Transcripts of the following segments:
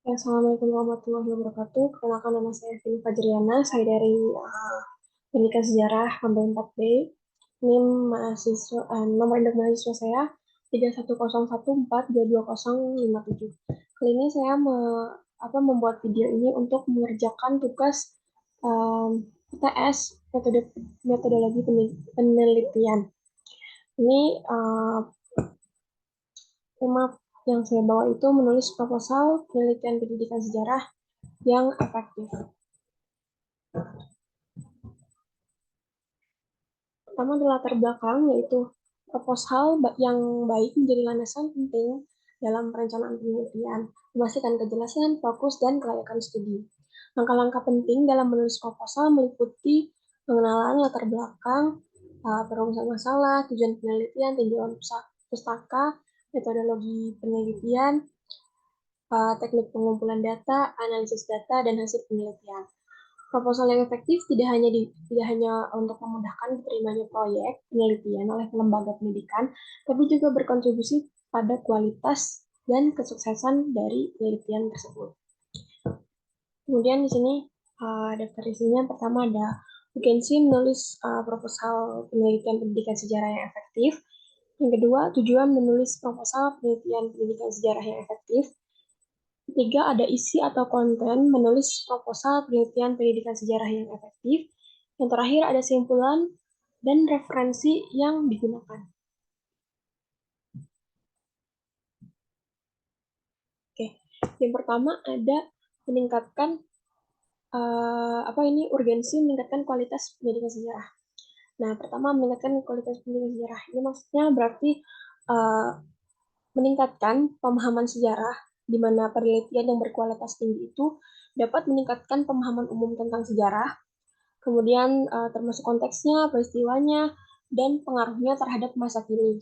Assalamualaikum warahmatullahi wabarakatuh. Perkenalkan nama saya Vini Fajriana. Saya dari Pendidikan Sejarah Ambil 4B. Ini nomor induk mahasiswa saya 3101422057. Kali ini saya membuat video ini untuk mengerjakan tugas PTS metodologi penelitian. Ini tema yang saya bawa itu menulis proposal penelitian pendidikan sejarah yang efektif. Pertama adalah latar belakang, yaitu proposal yang baik menjadi landasan penting dalam perencanaan penelitian, memastikan kejelasan, fokus, dan kelayakan studi. Langkah-langkah penting dalam menulis proposal meliputi pengenalan latar belakang, perumusan masalah, tujuan penelitian, tinjauan pustaka, metodologi penelitian, teknik pengumpulan data, analisis data, dan hasil penelitian. Proposal yang efektif tidak hanya untuk memudahkan diterimanya proyek penelitian oleh lembaga pendidikan, tapi juga berkontribusi pada kualitas dan kesuksesan dari penelitian tersebut. Kemudian di sini daftar isinya pertama ada urgensi menulis proposal penelitian pendidikan sejarah yang efektif. Yang kedua, tujuan menulis proposal penelitian pendidikan sejarah yang efektif. Ketiga, ada isi atau konten menulis proposal penelitian pendidikan sejarah yang efektif. Yang terakhir, ada simpulan dan referensi yang digunakan. Oke, yang pertama ada meningkatkan urgensi meningkatkan kualitas pendidikan sejarah. Nah, pertama meningkatkan kualitas pendidikan sejarah. Ini maksudnya berarti meningkatkan pemahaman sejarah, di mana penelitian yang berkualitas tinggi itu dapat meningkatkan pemahaman umum tentang sejarah, kemudian termasuk konteksnya, peristiwanya, dan pengaruhnya terhadap masa kini.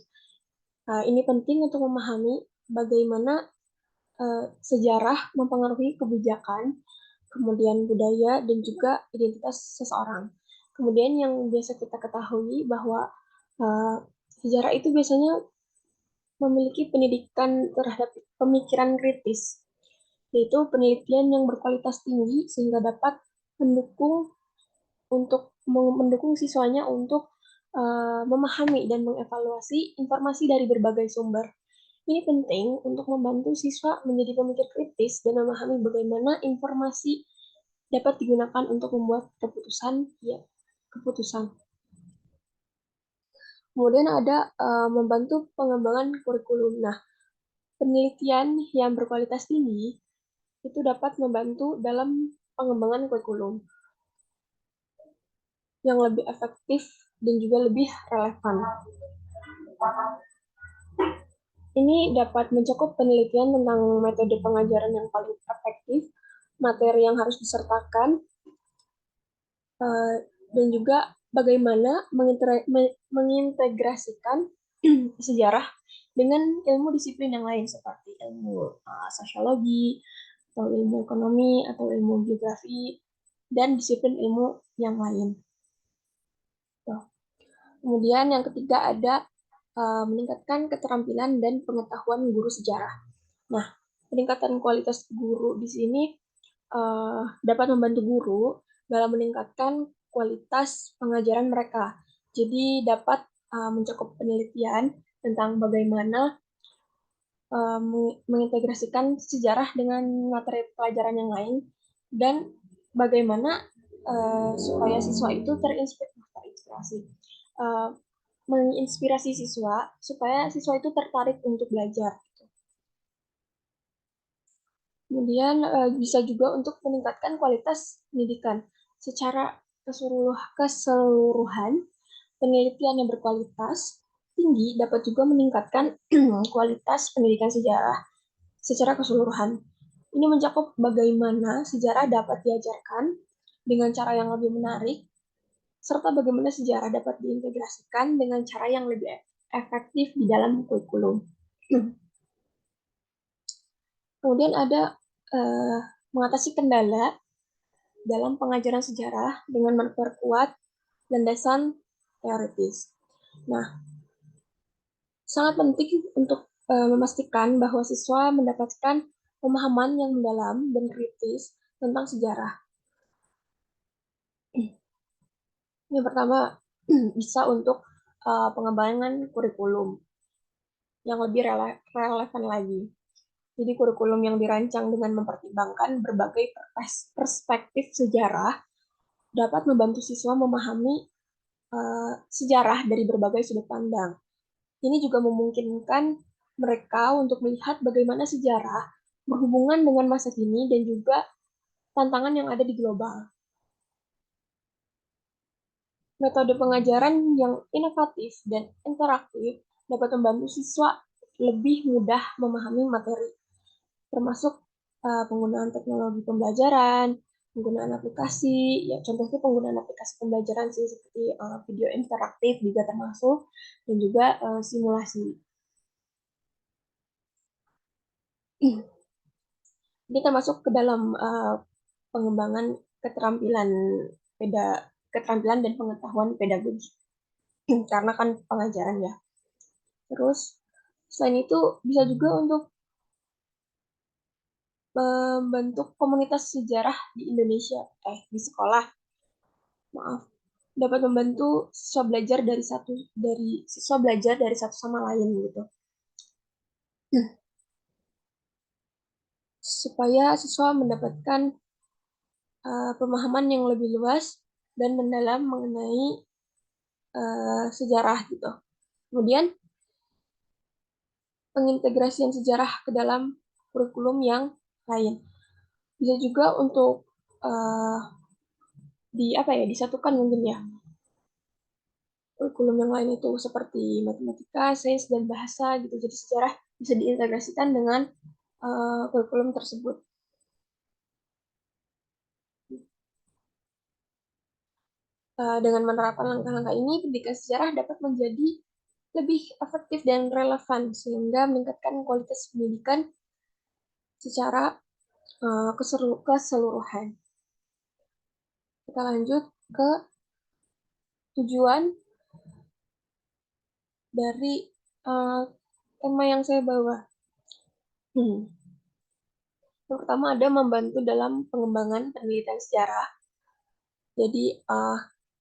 Ini penting untuk memahami bagaimana sejarah mempengaruhi kebijakan, kemudian budaya, dan juga identitas seseorang. Kemudian yang biasa kita ketahui bahwa sejarah itu biasanya memiliki pendidikan terhadap pemikiran kritis, yaitu penelitian yang berkualitas tinggi sehingga dapat mendukung siswanya untuk memahami dan mengevaluasi informasi dari berbagai sumber. Ini penting untuk membantu siswa menjadi pemikir kritis dan memahami bagaimana informasi dapat digunakan untuk membuat keputusan. Kemudian ada membantu pengembangan kurikulum. Nah, penelitian yang berkualitas tinggi itu dapat membantu dalam pengembangan kurikulum yang lebih efektif dan juga lebih relevan. Ini dapat mencakup penelitian tentang metode pengajaran yang paling efektif, materi yang harus disertakan, dan juga bagaimana mengintegrasikan sejarah dengan ilmu disiplin yang lain seperti ilmu sosiologi, atau ilmu ekonomi, atau ilmu geografi, dan disiplin ilmu yang lain. Kemudian yang ketiga ada meningkatkan keterampilan dan pengetahuan guru sejarah. Nah, peningkatan kualitas guru di sini dapat membantu guru dalam meningkatkan kualitas pengajaran mereka. Jadi dapat mencakup penelitian tentang bagaimana mengintegrasikan sejarah dengan materi pelajaran yang lain dan bagaimana supaya siswa itu menginspirasi siswa supaya siswa itu tertarik untuk belajar. Kemudian bisa juga untuk meningkatkan kualitas pendidikan secara keseluruhan. Penelitian yang berkualitas tinggi dapat juga meningkatkan kualitas pendidikan sejarah secara keseluruhan. Ini mencakup bagaimana sejarah dapat diajarkan dengan cara yang lebih menarik, serta bagaimana sejarah dapat diintegrasikan dengan cara yang lebih efektif di dalam kurikulum. Kemudian ada mengatasi kendala dalam pengajaran sejarah dengan memperkuat landasan teoritis. Nah, sangat penting untuk memastikan bahwa siswa mendapatkan pemahaman yang mendalam dan kritis tentang sejarah. Yang pertama, bisa untuk pengembangan kurikulum yang lebih relevan lagi. Jadi kurikulum yang dirancang dengan mempertimbangkan berbagai perspektif sejarah dapat membantu siswa memahami sejarah dari berbagai sudut pandang. Ini juga memungkinkan mereka untuk melihat bagaimana sejarah berhubungan dengan masa kini dan juga tantangan yang ada di global. Metode pengajaran yang inovatif dan interaktif dapat membantu siswa lebih mudah memahami materi, termasuk penggunaan teknologi pembelajaran, penggunaan aplikasi, ya contohnya penggunaan aplikasi pembelajaran sih seperti video interaktif juga termasuk, dan juga simulasi. Ini termasuk ke dalam pengembangan keterampilan keterampilan dan pengetahuan pedagogi karena kan pengajaran ya. Terus selain itu bisa juga untuk membentuk komunitas sejarah di Indonesia, di sekolah, maaf, dapat membantu siswa belajar dari satu sama lain gitu. Supaya siswa mendapatkan pemahaman yang lebih luas dan mendalam mengenai sejarah gitu. Kemudian pengintegrasian sejarah ke dalam kurikulum yang lain. Bisa juga untuk uh, disatukan mungkin ya kurikulum yang lain itu seperti matematika, sains dan bahasa gitu. Jadi sejarah bisa diintegrasikan dengan kurikulum tersebut. Dengan menerapkan langkah-langkah ini, pendidikan sejarah dapat menjadi lebih efektif dan relevan sehingga meningkatkan kualitas pendidikan secara keseluruhan. Kita lanjut ke tujuan dari tema yang saya bawa. Yang pertama ada membantu dalam pengembangan penelitian sejarah. Jadi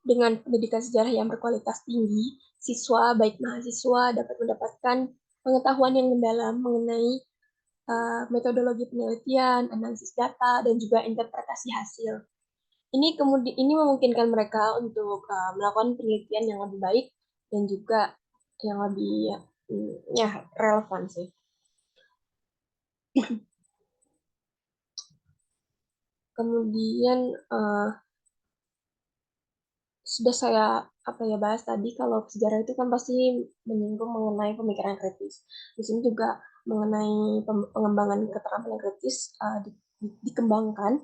dengan pendidikan sejarah yang berkualitas tinggi, siswa baik mahasiswa dapat mendapatkan pengetahuan yang mendalam mengenai metodologi penelitian, analisis data, dan juga interpretasi hasil. Ini memungkinkan mereka untuk melakukan penelitian yang lebih baik dan juga yang lebih ya relevan sih. Kemudian sudah saya bahas tadi kalau sejarah itu kan pasti menyinggung mengenai pemikiran kritis. Di sini juga mengenai pengembangan keterampilan kritis dikembangkan,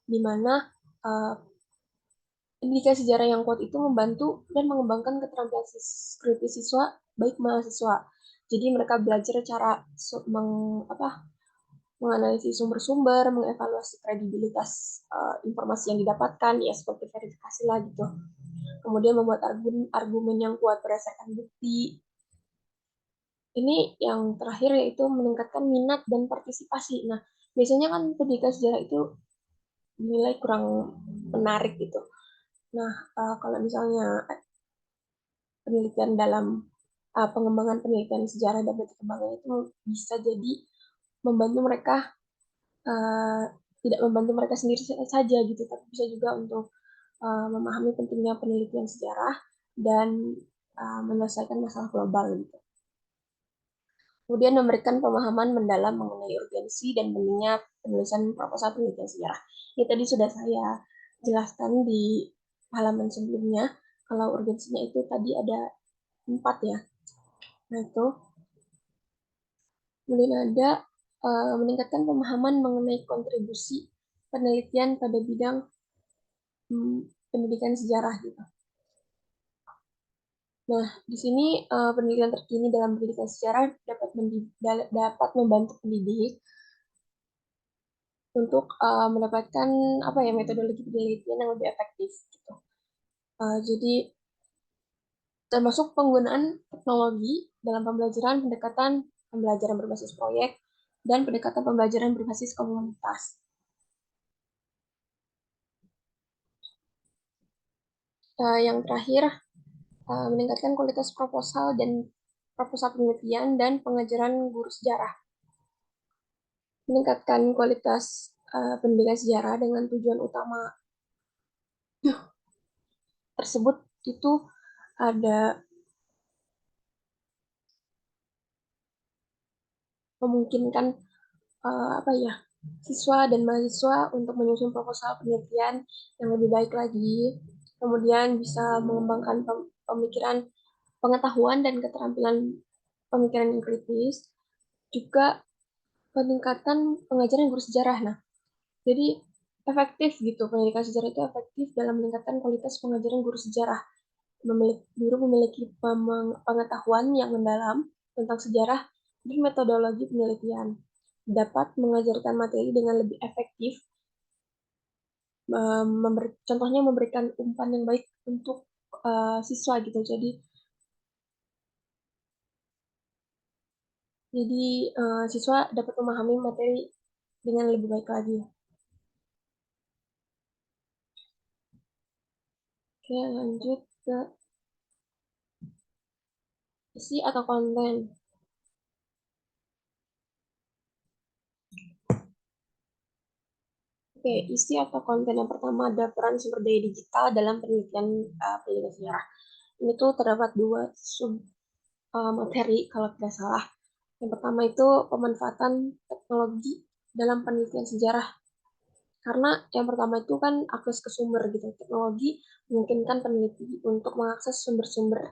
di mana pendidikan sejarah yang kuat itu membantu dan mengembangkan keterampilan kritis siswa baik mahasiswa. Jadi mereka belajar cara menganalisis sumber-sumber, mengevaluasi kredibilitas informasi yang didapatkan, ya seperti verifikasi lah gitu. Kemudian membuat argumen yang kuat berdasarkan bukti. Ini yang terakhir yaitu meningkatkan minat dan partisipasi. Nah, biasanya kan pendidikan sejarah itu dinilai kurang menarik gitu. Nah, kalau misalnya penelitian dalam pengembangan penelitian sejarah dapat dikembangkan itu bisa jadi membantu mereka uh, tidak membantu mereka sendiri saja gitu, tapi bisa juga untuk memahami pentingnya penelitian sejarah dan menyelesaikan masalah global gitu. Kemudian memberikan pemahaman mendalam mengenai urgensi dan pentingnya penulisan proposal penelitian sejarah. Ini tadi sudah saya jelaskan di halaman sebelumnya. Kalau urgensinya itu tadi ada 4 ya. Nah itu. Kemudian ada meningkatkan pemahaman mengenai kontribusi penelitian pada bidang pendidikan sejarah gitu. Nah, di sini penelitian terkini dalam pendidikan sejarah dapat membantu pendidik untuk mendapatkan metodologi penelitian yang lebih efektif gitu. Jadi termasuk penggunaan teknologi dalam pembelajaran, pendekatan pembelajaran berbasis proyek, dan pendekatan pembelajaran berbasis komunitas. Yang terakhir, meningkatkan kualitas proposal penelitian dan pengajaran guru sejarah. Meningkatkan kualitas pendidikan sejarah dengan tujuan utama tersebut itu ada memungkinkan siswa dan mahasiswa untuk menyusun proposal penelitian yang lebih baik lagi, kemudian bisa mengembangkan pemikiran, pengetahuan dan keterampilan pemikiran yang kritis, juga peningkatan pengajaran guru sejarah. Nah, jadi efektif gitu, pendidikan sejarah itu efektif dalam meningkatkan kualitas pengajaran guru sejarah. Guru memiliki pengetahuan yang mendalam tentang sejarah dan metodologi penelitian, dapat mengajarkan materi dengan lebih efektif, contohnya memberikan umpan yang baik untuk siswa gitu. Jadi siswa dapat memahami materi dengan lebih baik lagi. Oke, lanjut ke isi atau konten. Oke, isi atau konten yang pertama ada peran sumber daya digital dalam penelitian penelitian sejarah. Ini tuh terdapat dua sub materi kalau tidak salah. Yang pertama itu pemanfaatan teknologi dalam penelitian sejarah. Karena yang pertama itu kan akses ke sumber gitu. Teknologi memungkinkan peneliti untuk mengakses sumber-sumber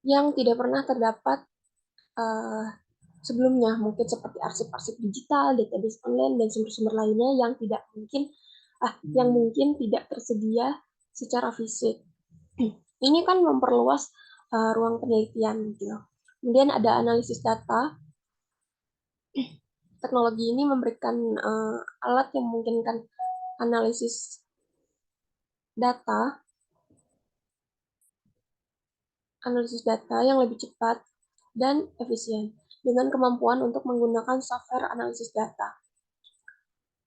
yang tidak pernah terdapat uh, sebelumnya, mungkin seperti arsip-arsip digital, database online, dan sumber-sumber lainnya yang mungkin tidak tersedia secara fisik. Ini kan memperluas ruang penelitian gitu. Kemudian ada analisis data. Teknologi ini memberikan alat yang memungkinkan data analisis data yang lebih cepat dan efisien dengan kemampuan untuk menggunakan software analisis data.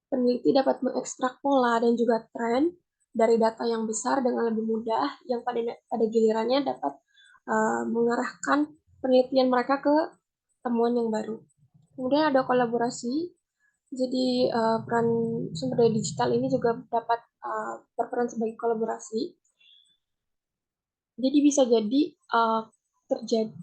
Peneliti dapat mengekstrak pola dan juga tren dari data yang besar dengan lebih mudah, yang pada gilirannya dapat mengarahkan penelitian mereka ke temuan yang baru. Kemudian ada kolaborasi, jadi peran sumber daya digital ini juga dapat berperan sebagai kolaborasi. Jadi bisa jadi terjadi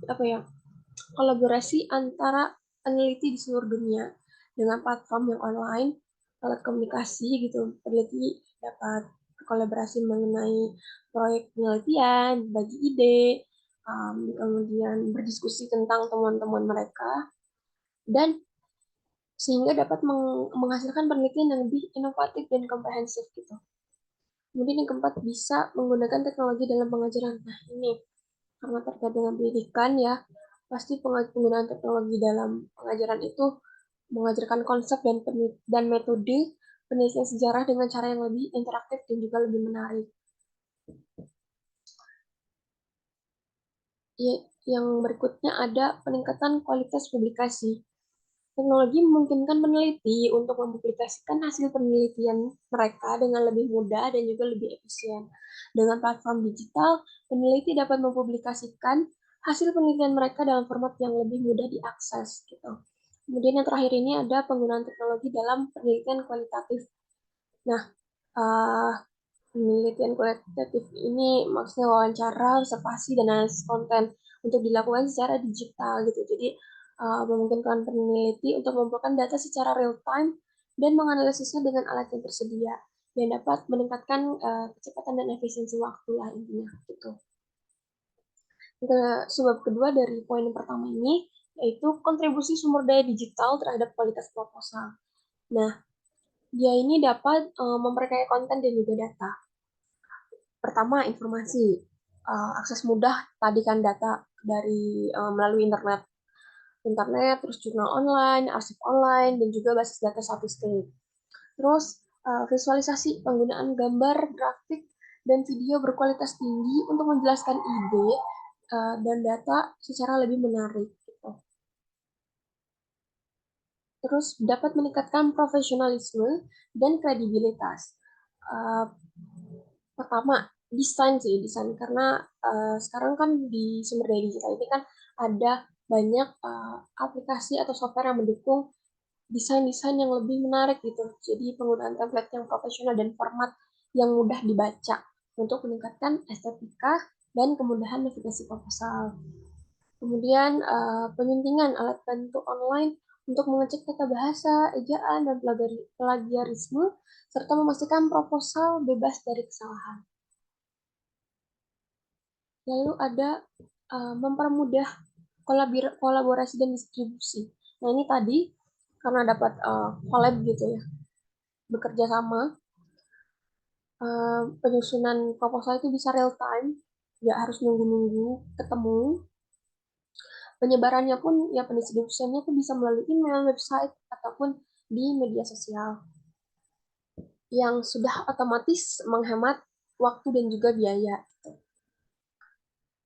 kolaborasi antara peneliti di seluruh dunia dengan platform yang online, alat komunikasi gitu. Peneliti dapat kolaborasi mengenai proyek penelitian, bagi ide, kemudian berdiskusi tentang temuan-temuan mereka, dan sehingga dapat menghasilkan penelitian yang lebih inovatif dan komprehensif gitu. Kemudian yang keempat, bisa menggunakan teknologi dalam pengajaran. Nah, ini karena terkait dengan pendidikan ya, pasti penggunaan teknologi dalam pengajaran itu mengajarkan konsep dan metode penelitian sejarah dengan cara yang lebih interaktif dan juga lebih menarik. Yang berikutnya ada peningkatan kualitas publikasi. Teknologi memungkinkan peneliti untuk mempublikasikan hasil penelitian mereka dengan lebih mudah dan juga lebih efisien. Dengan platform digital, peneliti dapat mempublikasikan hasil penelitian mereka dalam format yang lebih mudah diakses. Gitu. Kemudian yang terakhir ini ada penggunaan teknologi dalam penelitian kualitatif. Nah, uh, penelitian kualitatif ini maksudnya wawancara, observasi, dan analisis konten untuk dilakukan secara digital gitu. Jadi memungkinkan peneliti untuk mengumpulkan data secara real time dan menganalisisnya dengan alat yang tersedia yang dapat meningkatkan kecepatan dan efisiensi waktu lah intinya gitu. Sebab kedua dari poin yang pertama ini yaitu kontribusi sumber daya digital terhadap kualitas proposal. Nah, dia ini dapat memperkaya konten dan juga data. Pertama, informasi. Akses mudah tadi kan data dari melalui internet, terus jurnal online, arsip online, dan juga basis data statistik. Terus visualisasi, penggunaan gambar, grafik, dan video berkualitas tinggi untuk menjelaskan ide dan data secara lebih menarik. Gitu. Terus dapat meningkatkan profesionalisme dan kredibilitas. Uh, Pertama, desain karena sekarang kan di sumber daya digital ini kan ada banyak aplikasi atau software yang mendukung desain-desain yang lebih menarik gitu. Jadi penggunaan template yang profesional dan format yang mudah dibaca untuk meningkatkan estetika dan kemudahan navigasi proposal. Kemudian penyuntingan alat bantu online untuk mengecek tata bahasa, ejaan, dan plagiarisme, serta memastikan proposal bebas dari kesalahan. Lalu ada mempermudah kolaborasi dan distribusi. Nah ini tadi karena dapat collab gitu ya, bekerja sama, penyusunan proposal itu bisa real time, nggak harus nunggu-nunggu ketemu. Penyebarannya pun ya pendistribusiannya tuh bisa melalui email, website, ataupun di media sosial yang sudah otomatis menghemat waktu dan juga biaya.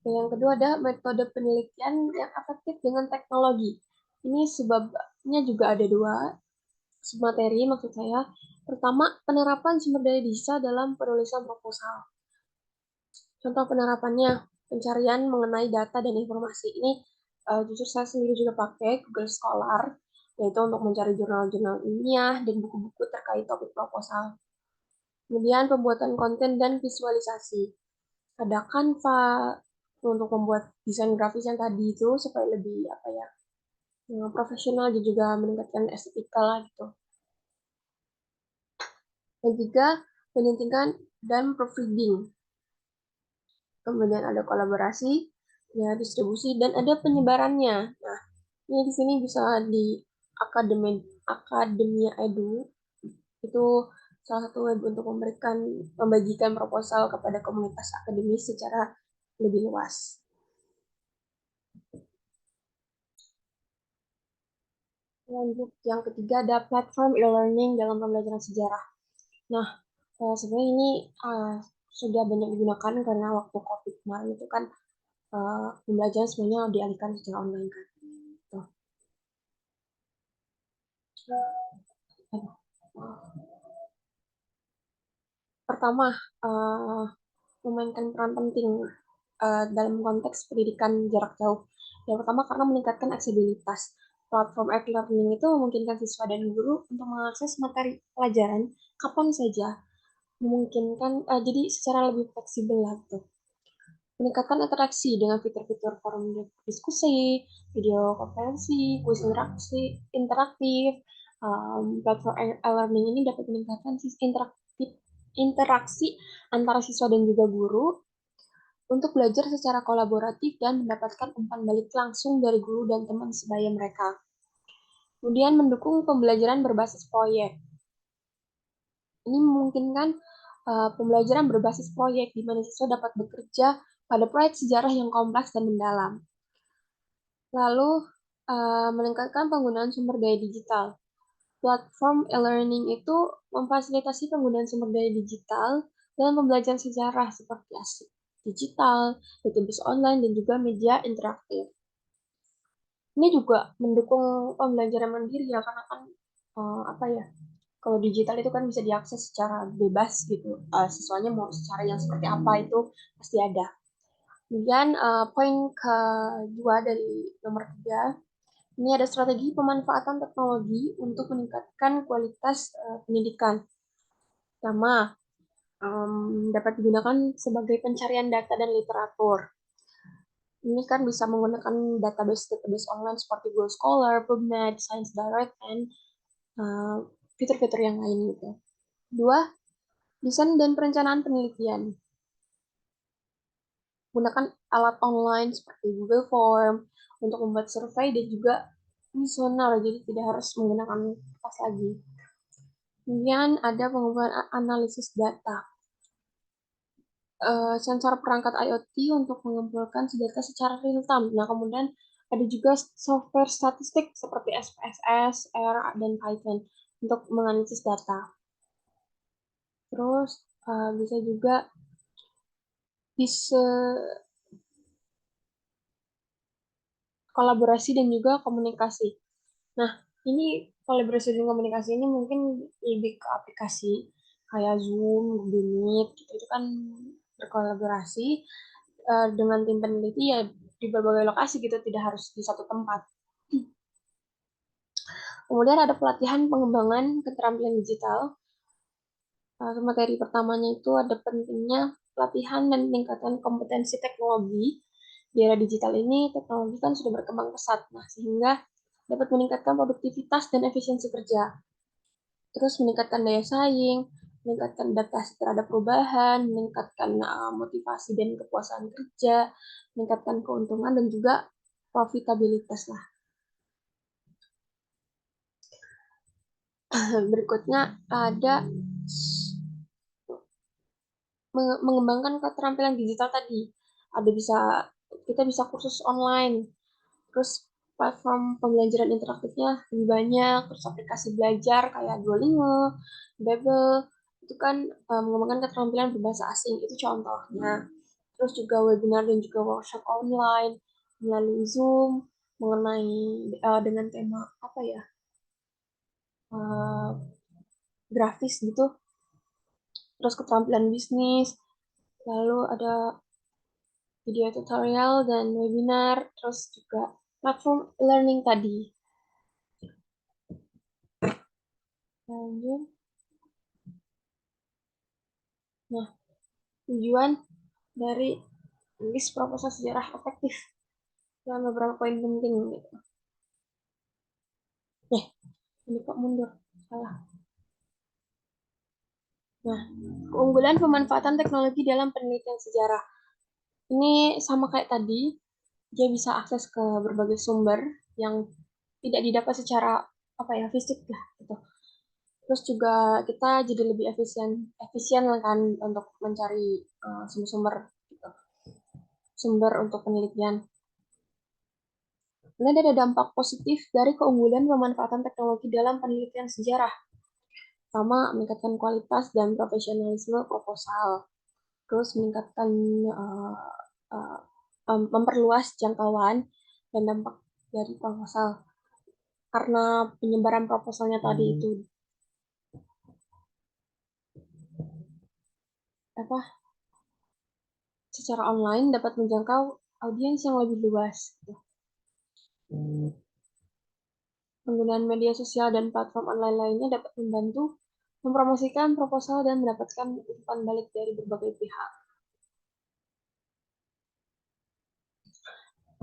Dan yang kedua ada metode penelitian yang efektif dengan teknologi. Ini sebabnya juga ada dua submateri maksud saya. Pertama, penerapan sumber daya digital dalam penulisan proposal. Contoh penerapannya, pencarian mengenai data dan informasi. Ini jujur saya sendiri juga pakai Google Scholar, yaitu untuk mencari jurnal-jurnal ilmiah dan buku-buku terkait topik proposal. Kemudian pembuatan konten dan visualisasi. Ada Canva untuk membuat desain grafis yang tadi itu supaya lebih apa ya, profesional dan juga meningkatkan estetika lah gitu. Dan juga penyuntingan dan proofreading. Kemudian ada kolaborasi, ya distribusi dan ada penyebarannya. Nah, ini di sini bisa di Akademia Edu itu salah satu web untuk membagikan proposal kepada komunitas akademis secara lebih luas. Lanjut yang ketiga ada platform e-learning dalam pembelajaran sejarah. Nah, sebenarnya ini sudah banyak digunakan karena waktu COVID kemarin itu kan pembelajaran semuanya dialihkan secara online kan. Tuh. Pertama, uh, memainkan peran penting dalam konteks pendidikan jarak jauh. Yang pertama karena meningkatkan aksesibilitas. Platform e-learning itu memungkinkan siswa dan guru untuk mengakses materi pelajaran kapan saja. Memungkinkan, jadi secara lebih fleksibel lah tuh. Meningkatkan interaksi dengan fitur-fitur forum diskusi, video konferensi, kuis interaktif. Platform e-learning ini dapat meningkatkan interaksi antara siswa dan juga guru untuk belajar secara kolaboratif dan mendapatkan umpan balik langsung dari guru dan teman sebaya mereka. Kemudian mendukung pembelajaran berbasis proyek. Ini memungkinkan pembelajaran berbasis proyek di mana siswa dapat bekerja pada proyek sejarah yang kompleks dan mendalam. Lalu meningkatkan penggunaan sumber daya digital. Platform e-learning itu memfasilitasi penggunaan sumber daya digital dalam pembelajaran sejarah seperti arsip digital, database online, dan juga media interaktif. Ini juga mendukung pembelajaran mandiri ya, karena kan apa ya, kalau digital itu kan bisa diakses secara bebas gitu. Siswanya mau secara yang seperti apa itu pasti ada. Kemudian poin kedua dari nomor 3, ini ada strategi pemanfaatan teknologi untuk meningkatkan kualitas pendidikan. Pertama, dapat digunakan sebagai pencarian data dan literatur. Ini kan bisa menggunakan database online seperti Google Scholar, PubMed, Science Direct, dan fitur-fitur yang lain gitu. Dua, desain dan perencanaan penelitian. Gunakan alat online seperti Google Form untuk membuat survei dan juga visioner, jadi tidak harus menggunakan kertas lagi. Kemudian ada pengembangan analisis data. Sensor perangkat IoT untuk mengumpulkan data secara real time. Nah, kemudian ada juga software statistik seperti SPSS, R, dan Python untuk menganalisis data. Terus bisa juga bisa kolaborasi dan juga komunikasi. Nah, ini kolaborasi dan komunikasi ini mungkin lebih ke aplikasi kayak Zoom, Google Meet, gitu. Itu kan berkolaborasi dengan tim peneliti ya di berbagai lokasi gitu, tidak harus di satu tempat. Kemudian ada pelatihan pengembangan keterampilan digital. Materi pertamanya itu ada pentingnya pelatihan dan peningkatan kompetensi teknologi. Di era digital ini, teknologi kan sudah berkembang pesat, nah, sehingga dapat meningkatkan produktivitas dan efisiensi kerja. Terus meningkatkan daya saing, meningkatkan adaptasi terhadap perubahan, meningkatkan motivasi dan kepuasan kerja, meningkatkan keuntungan dan juga profitabilitas lah. Berikutnya ada mengembangkan keterampilan digital tadi. Ada kita bisa kursus online, terus platform pembelajaran interaktifnya lebih banyak, terus aplikasi belajar kayak Duolingo, Babbel, itu kan mengembangkan keterampilan berbahasa asing, itu contohnya. Terus juga webinar dan juga workshop online melalui Zoom mengenai dengan tema apa ya, uh, grafis gitu, terus keterampilan bisnis, lalu ada video tutorial dan webinar, terus juga platform learning tadi. Lanjut. Nah, tujuan dari list proposal sejarah efektif dalam beberapa poin penting gitu. Ini kok mundur. Salah. Nah, keunggulan pemanfaatan teknologi dalam penelitian sejarah. Ini sama kayak tadi, dia bisa akses ke berbagai sumber yang tidak didapat secara apa ya, fisik lah gitu. Terus juga kita jadi lebih efisien kan untuk mencari sumber-sumber gitu, sumber untuk penelitian. Kemudian ada dampak positif dari keunggulan pemanfaatan teknologi dalam penelitian sejarah, sama meningkatkan kualitas dan profesionalisme proposal, terus meningkatkan uh, uh, memperluas jangkauan dan dampak dari proposal karena penyebaran proposalnya tadi itu apa secara online dapat menjangkau audiens yang lebih luas. Penggunaan media sosial dan platform online lainnya dapat membantu mempromosikan proposal dan mendapatkan umpan balik dari berbagai pihak.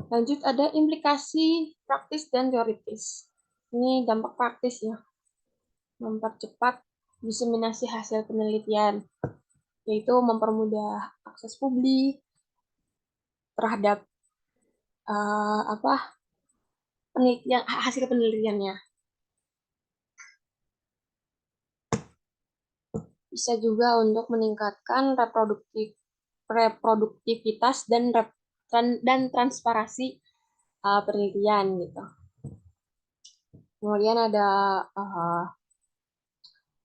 Lanjut ada implikasi praktis dan teoritis. Ini dampak praktis ya, mempercepat diseminasi hasil penelitian, yaitu mempermudah akses publik terhadap apa penelitian, hasil penelitiannya. Bisa juga untuk meningkatkan reproduktivitas dan transparansi penelitian gitu. Kemudian ada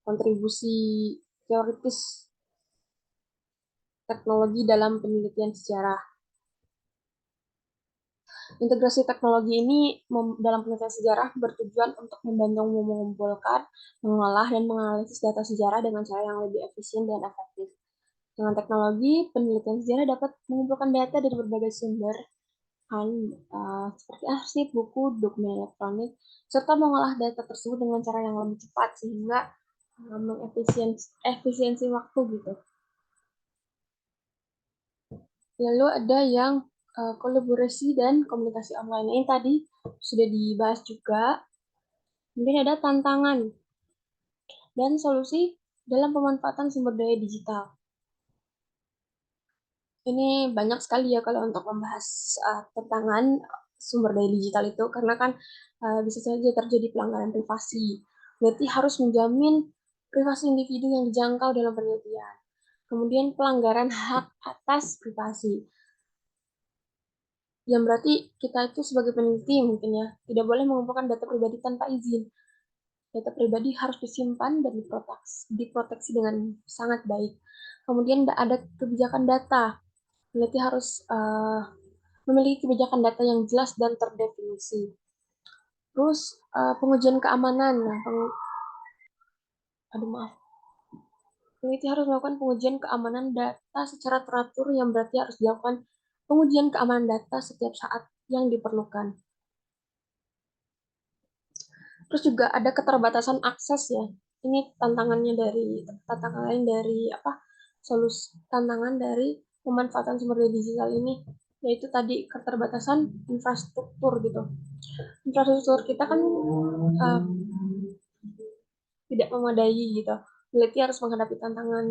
kontribusi teoritis teknologi dalam penelitian sejarah. Integrasi teknologi ini dalam penelitian sejarah bertujuan untuk membantu mengumpulkan, mengolah, dan menganalisis data sejarah dengan cara yang lebih efisien dan efektif. Dengan teknologi, penelitian sejarah dapat mengumpulkan data dari berbagai sumber, kan, seperti arsip, buku, dokumen elektronik, serta mengolah data tersebut dengan cara yang lebih cepat sehingga efisiensi waktu gitu. Lalu ada yang kolaborasi dan komunikasi online. Ini tadi sudah dibahas juga. Kemudian ada tantangan dan solusi dalam pemanfaatan sumber daya digital. Ini banyak sekali ya kalau untuk membahas tantangan sumber daya digital itu, karena kan bisa saja terjadi pelanggaran privasi. Berarti harus menjamin privasi individu yang dijangkau dalam penelitian. Kemudian pelanggaran hak atas privasi. Yang berarti kita itu sebagai peneliti mungkin ya, tidak boleh mengumpulkan data pribadi tanpa izin. Data pribadi harus disimpan dan diproteksi dengan sangat baik. Kemudian ada kebijakan data. Berarti harus memiliki kebijakan data yang jelas dan terdefinisi. Terus pengujian keamanan. Nah, aduh maaf. Peneliti harus melakukan pengujian keamanan data secara teratur yang berarti harus dilakukan pengujian keamanan data setiap saat yang diperlukan. Terus juga ada keterbatasan akses ya. Ini tantangan lain dari apa? Solusi tantangan dari pemanfaatan sumber daya digital ini, yaitu tadi keterbatasan infrastruktur gitu. Infrastruktur kita kan uh, tidak memadai gitu. Peneliti harus menghadapi tantangan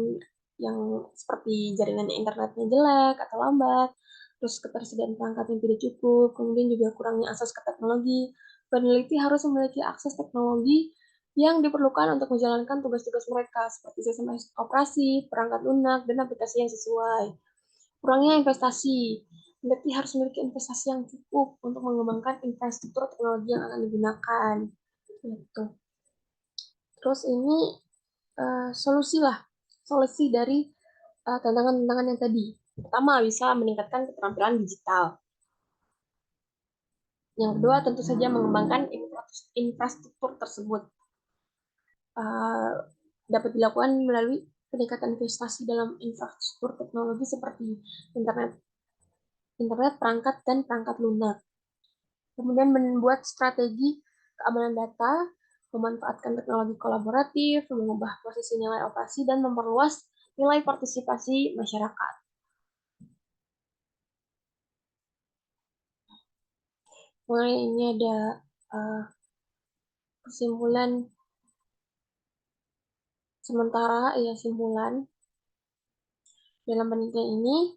yang seperti jaringan internetnya jelek atau lambat, terus ketersediaan perangkat yang tidak cukup, kemudian juga kurangnya akses ke teknologi. Peneliti harus memiliki akses teknologi yang diperlukan untuk menjalankan tugas-tugas mereka, seperti sistem operasi, perangkat lunak, dan aplikasi yang sesuai. Kurangnya investasi. Peneliti harus memiliki investasi yang cukup untuk mengembangkan infrastruktur teknologi yang akan digunakan. Gitu. Terus ini solusi dari tantangan-tantangan yang tadi. Pertama, bisa meningkatkan keterampilan digital. Yang kedua, tentu saja mengembangkan infrastruktur tersebut. Uh, Dapat dilakukan melalui peningkatan investasi dalam infrastruktur teknologi seperti internet, perangkat, dan perangkat lunak. Kemudian membuat strategi keamanan data, memanfaatkan teknologi kolaboratif, mengubah posisi nilai operasi, dan memperluas nilai partisipasi masyarakat. Mulai ini ada uh, kesimpulan sementara, ya simpulan dalam penelitian ini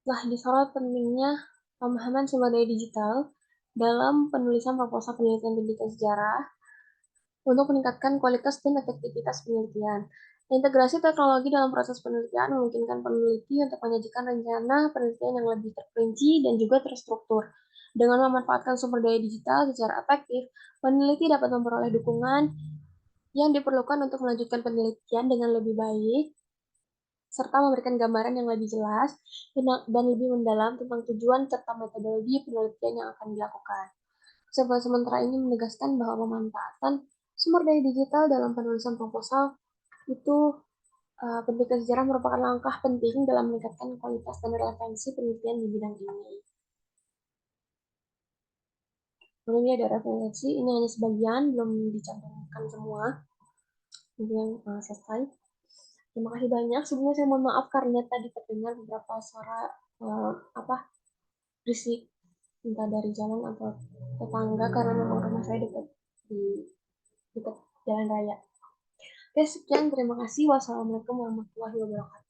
telah disorot pentingnya pemahaman sumber daya digital dalam penulisan proposal penelitian pendidikan sejarah untuk meningkatkan kualitas dan efektivitas penelitian. Integrasi teknologi dalam proses penelitian memungkinkan peneliti untuk menyajikan rencana penelitian yang lebih terperinci dan juga terstruktur. Dengan memanfaatkan sumber daya digital secara efektif, peneliti dapat memperoleh dukungan yang diperlukan untuk melanjutkan penelitian dengan lebih baik, serta memberikan gambaran yang lebih jelas dan lebih mendalam tentang tujuan serta metodologi penelitian yang akan dilakukan. Sebuah sementara ini menegaskan bahwa pemanfaatan sumber daya digital dalam penulisan proposal itu penelitian sejarah merupakan langkah penting dalam meningkatkan kualitas dan relevansi penelitian di bidang ini. Ini ada referensi, ini hanya sebagian, belum dicantumkan semua. Kemudian selesai. Terima kasih banyak. Sebelumnya saya mohon maaf karena tadi terdengar beberapa suara apa berisik, entah dari jalan atau tetangga karena memang rumah saya dekat jalan raya. Oke, sekian. Terima kasih. Wassalamualaikum warahmatullahi wabarakatuh.